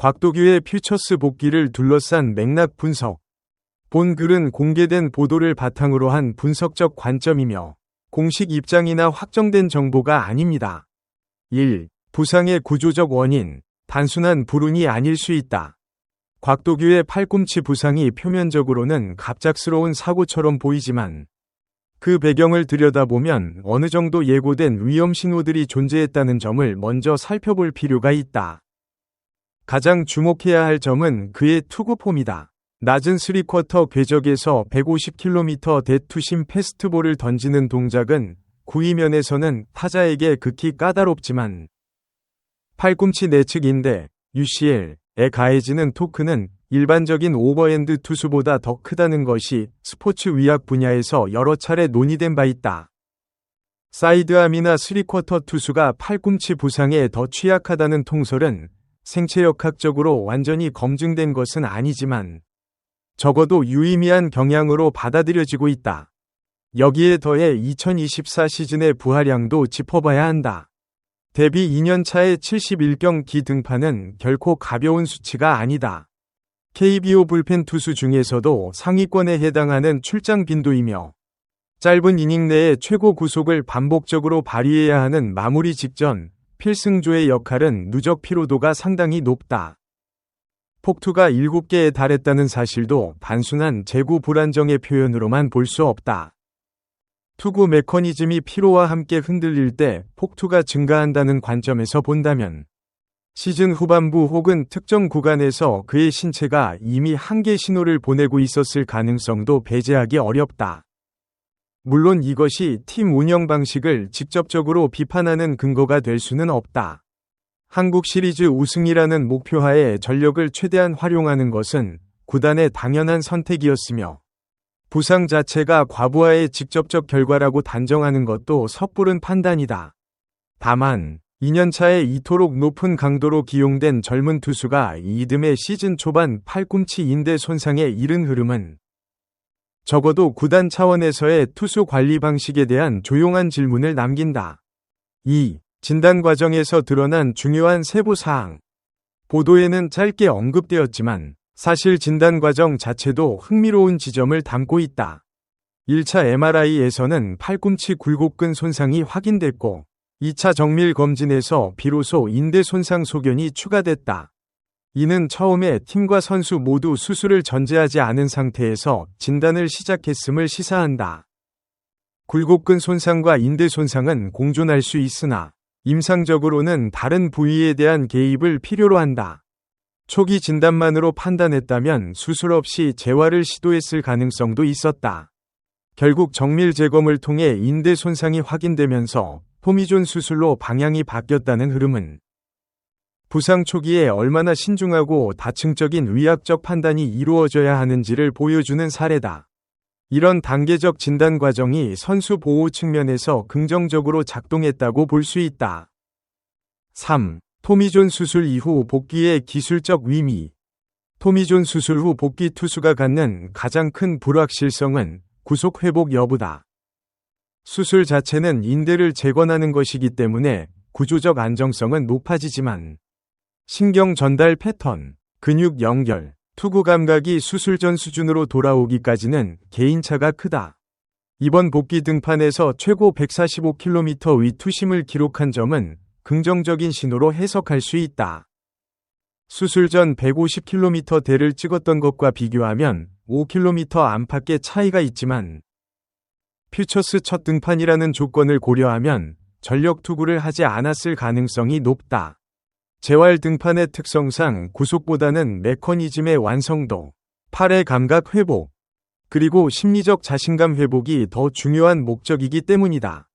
곽도규의 퓨처스 복귀를 둘러싼 맥락 분석. 본 글은 공개된 보도를 바탕으로 한 분석적 관점이며 공식 입장이나 확정된 정보가 아닙니다. 1. 부상의 구조적 원인. 단순한 불운이 아닐 수 있다. 곽도규의 팔꿈치 부상이 표면적으로는 갑작스러운 사고처럼 보이지만 그 배경을 들여다보면 어느 정도 예고된 위험 신호들이 존재했다는 점을 먼저 살펴볼 필요가 있다. 가장 주목해야 할 점은 그의 투구 폼이다. 낮은 3쿼터 궤적에서 150km 대투심 패스트볼을 던지는 동작은 구위면에서는 타자에게 극히 까다롭지만 팔꿈치 내측 인대, UCL에 가해지는 토크는 일반적인 오버핸드 투수보다 더 크다는 것이 스포츠 의학 분야에서 여러 차례 논의된 바 있다. 사이드암이나 3쿼터 투수가 팔꿈치 부상에 더 취약하다는 통설은 생체역학적으로 완전히 검증된 것은 아니지만 적어도 유의미한 경향으로 받아들여지고 있다. 여기에 더해 2024 시즌의 부하량도 짚어봐야 한다. 데뷔 2년차의 71경기 등판은 결코 가벼운 수치가 아니다. KBO 불펜 투수 중에서도 상위권에 해당하는 출장 빈도이며 짧은 이닝 내에 최고 구속을 반복적으로 발휘해야 하는 마무리 직전 필승조의 역할은 누적 피로도가 상당히 높다. 폭투가 7개에 달했다는 사실도 단순한 재구 불안정의 표현으로만 볼 수 없다. 투구 메커니즘이 피로와 함께 흔들릴 때 폭투가 증가한다는 관점에서 본다면 시즌 후반부 혹은 특정 구간에서 그의 신체가 이미 한계 신호를 보내고 있었을 가능성도 배제하기 어렵다. 물론 이것이 팀 운영 방식을 직접적으로 비판하는 근거가 될 수는 없다. 한국 시리즈 우승이라는 목표하에 전력을 최대한 활용하는 것은 구단의 당연한 선택이었으며 부상 자체가 과부하의 직접적 결과라고 단정하는 것도 섣부른 판단이다. 다만 2년차에 이토록 높은 강도로 기용된 젊은 투수가 이듬해 시즌 초반 팔꿈치 인대 손상에 이른 흐름은 적어도 구단 차원에서의 투수 관리 방식에 대한 조용한 질문을 남긴다. 2. 진단 과정에서 드러난 중요한 세부 사항. 보도에는 짧게 언급되었지만 사실 진단 과정 자체도 흥미로운 지점을 담고 있다. 1차 MRI에서는 팔꿈치 굴곡근 손상이 확인됐고 2차 정밀 검진에서 비로소 인대 손상 소견이 추가됐다. 이는 처음에 팀과 선수 모두 수술을 전제하지 않은 상태에서 진단을 시작했음을 시사한다. 굴곡근 손상과 인대 손상은 공존할 수 있으나 임상적으로는 다른 부위에 대한 개입을 필요로 한다. 초기 진단만으로 판단했다면 수술 없이 재활을 시도했을 가능성도 있었다. 결국 정밀 재검을 통해 인대 손상이 확인되면서 토미존 수술로 방향이 바뀌었다는 흐름은 부상 초기에 얼마나 신중하고 다층적인 의학적 판단이 이루어져야 하는지를 보여주는 사례다. 이런 단계적 진단 과정이 선수 보호 측면에서 긍정적으로 작동했다고 볼 수 있다. 3. 토미존 수술 이후 복귀의 기술적 의미. 토미존 수술 후 복귀 투수가 갖는 가장 큰 불확실성은 구속 회복 여부다. 수술 자체는 인대를 재건하는 것이기 때문에 구조적 안정성은 높아지지만 신경 전달 패턴, 근육 연결, 투구 감각이 수술 전 수준으로 돌아오기까지는 개인차가 크다. 이번 복귀 등판에서 최고 145km 위 투심을 기록한 점은 긍정적인 신호로 해석할 수 있다. 수술 전 150km대를 찍었던 것과 비교하면 5km 안팎의 차이가 있지만 퓨처스 첫 등판이라는 조건을 고려하면 전력 투구를 하지 않았을 가능성이 높다. 재활 등판의 특성상 구속보다는 메커니즘의 완성도, 팔의 감각 회복, 그리고 심리적 자신감 회복이 더 중요한 목적이기 때문이다.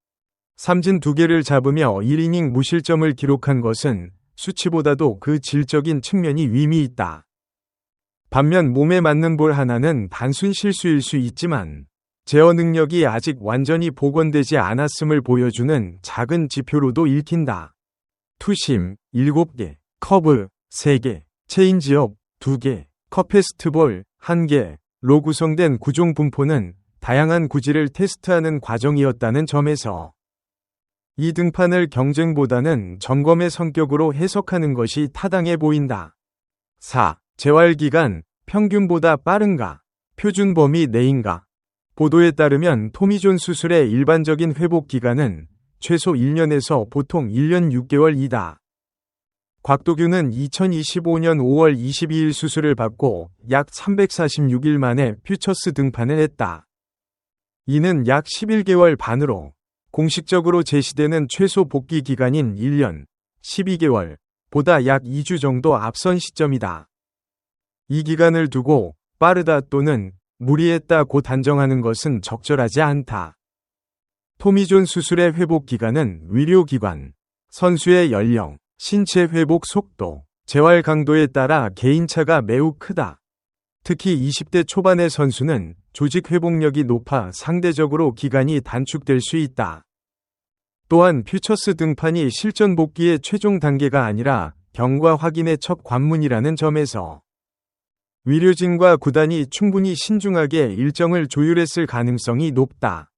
삼진 2개를 잡으며 1이닝 무실점을 기록한 것은 수치보다도 그 질적인 측면이 의미 있다. 반면 몸에 맞는 볼 하나는 단순 실수일 수 있지만 제어 능력이 아직 완전히 복원되지 않았음을 보여주는 작은 지표로도 읽힌다. 투심 7개, 커브 3개, 체인지업 2개, 컵페스트볼 1개로 구성된 구종 분포는 다양한 구질을 테스트하는 과정이었다는 점에서 이 등판을 경쟁보다는 점검의 성격으로 해석하는 것이 타당해 보인다. 4. 재활기간, 평균보다 빠른가? 표준 범위 내인가? 보도에 따르면 토미존 수술의 일반적인 회복 기간은 최소 1년에서 보통 1년 6개월이다. 곽도규는 2025년 5월 22일 수술을 받고 약 346일 만에 퓨처스 등판을 했다. 이는 약 11개월 반으로 공식적으로 제시되는 최소 복귀 기간인 1년 12개월 보다 약 2주 정도 앞선 시점이다. 이 기간을 두고 빠르다 또는 무리했다고 단정하는 것은 적절하지 않다. 토미존 수술의 회복 기간은 의료기관, 선수의 연령, 신체 회복 속도, 재활 강도에 따라 개인차가 매우 크다. 특히 20대 초반의 선수는 조직 회복력이 높아 상대적으로 기간이 단축될 수 있다. 또한 퓨처스 등판이 실전 복귀의 최종 단계가 아니라 경과 확인의 첫 관문이라는 점에서 의료진과 구단이 충분히 신중하게 일정을 조율했을 가능성이 높다.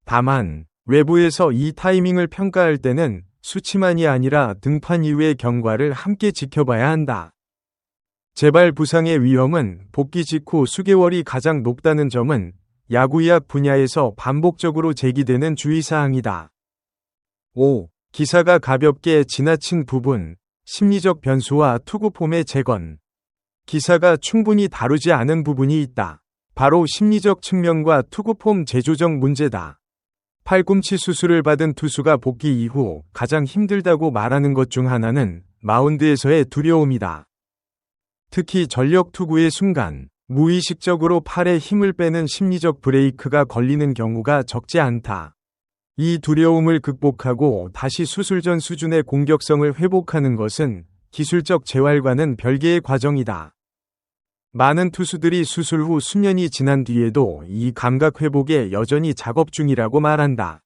다만 외부에서 이 타이밍을 평가할 때는 수치만이 아니라 등판 이후의 경과를 함께 지켜봐야 한다. 재발 부상의 위험은 복귀 직후 수개월이 가장 높다는 점은 야구의학 분야에서 반복적으로 제기되는 주의사항이다. 5. 기사가 가볍게 지나친 부분, 심리적 변수와 투구 폼의 재건. 기사가 충분히 다루지 않은 부분이 있다. 바로 심리적 측면과 투구 폼 재조정 문제다. 팔꿈치 수술을 받은 투수가 복귀 이후 가장 힘들다고 말하는 것 중 하나는 마운드에서의 두려움이다. 특히 전력 투구의 순간, 무의식적으로 팔에 힘을 빼는 심리적 브레이크가 걸리는 경우가 적지 않다. 이 두려움을 극복하고 다시 수술 전 수준의 공격성을 회복하는 것은 기술적 재활과는 별개의 과정이다. 많은 투수들이 수술 후 수년이 지난 뒤에도 이 감각 회복에 여전히 작업 중이라고 말한다.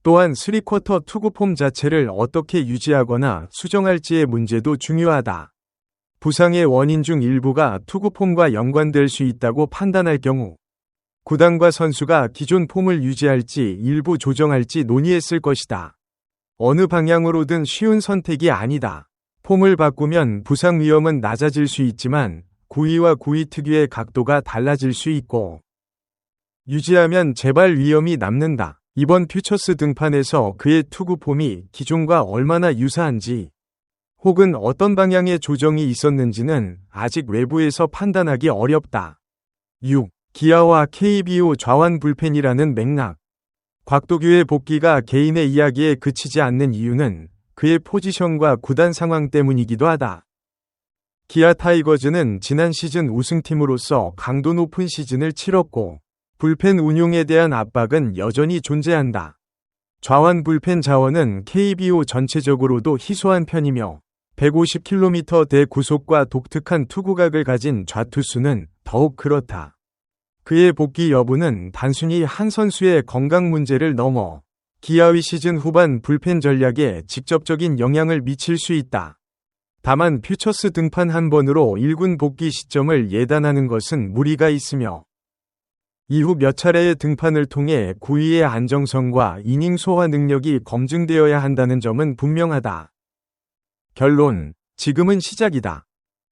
또한 3쿼터 투구 폼 자체를 어떻게 유지하거나 수정할지의 문제도 중요하다. 부상의 원인 중 일부가 투구 폼과 연관될 수 있다고 판단할 경우 구단과 선수가 기존 폼을 유지할지 일부 조정할지 논의했을 것이다. 어느 방향으로든 쉬운 선택이 아니다. 폼을 바꾸면 부상 위험은 낮아질 수 있지만 구위와 구위 특유의 각도가 달라질 수 있고 유지하면 재발 위험이 남는다. 이번 퓨처스 등판에서 그의 투구 폼이 기존과 얼마나 유사한지 혹은 어떤 방향의 조정이 있었는지는 아직 외부에서 판단하기 어렵다. 6. 기아와 KBO 좌완 불펜이라는 맥락. 곽도규의 복귀가 개인의 이야기에 그치지 않는 이유는 그의 포지션과 구단 상황 때문이기도 하다. 기아 타이거즈는 지난 시즌 우승팀으로서 강도 높은 시즌을 치렀고 불펜 운용에 대한 압박은 여전히 존재한다. 좌완 불펜 자원은 KBO 전체적으로도 희소한 편이며 150km대 구속과 독특한 투구각을 가진 좌투수는 더욱 그렇다. 그의 복귀 여부는 단순히 한 선수의 건강 문제를 넘어 기아의 시즌 후반 불펜 전략에 직접적인 영향을 미칠 수 있다. 다만 퓨처스 등판 한 번으로 1군 복귀 시점을 예단하는 것은 무리가 있으며 이후 몇 차례의 등판을 통해 구위의 안정성과 이닝 소화 능력이 검증되어야 한다는 점은 분명하다. 결론, 지금은 시작이다.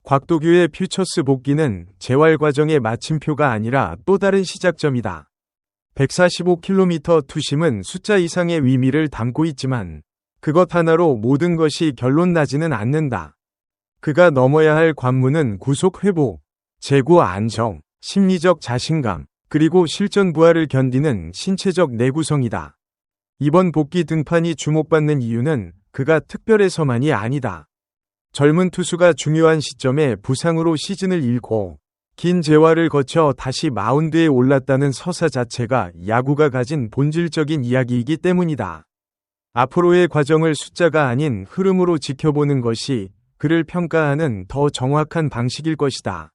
곽도규의 퓨처스 복귀는 재활 과정의 마침표가 아니라 또 다른 시작점이다. 145km 투심은 숫자 이상의 의미를 담고 있지만 그것 하나로 모든 것이 결론 나지는 않는다. 그가 넘어야 할 관문은 구속 회복, 재구 안정, 심리적 자신감, 그리고 실전 부하를 견디는 신체적 내구성이다. 이번 복귀 등판이 주목받는 이유는 그가 특별해서만이 아니다. 젊은 투수가 중요한 시점에 부상으로 시즌을 잃고 긴 재활을 거쳐 다시 마운드에 올랐다는 서사 자체가 야구가 가진 본질적인 이야기이기 때문이다. 앞으로의 과정을 숫자가 아닌 흐름으로 지켜보는 것이 그를 평가하는 더 정확한 방식일 것이다.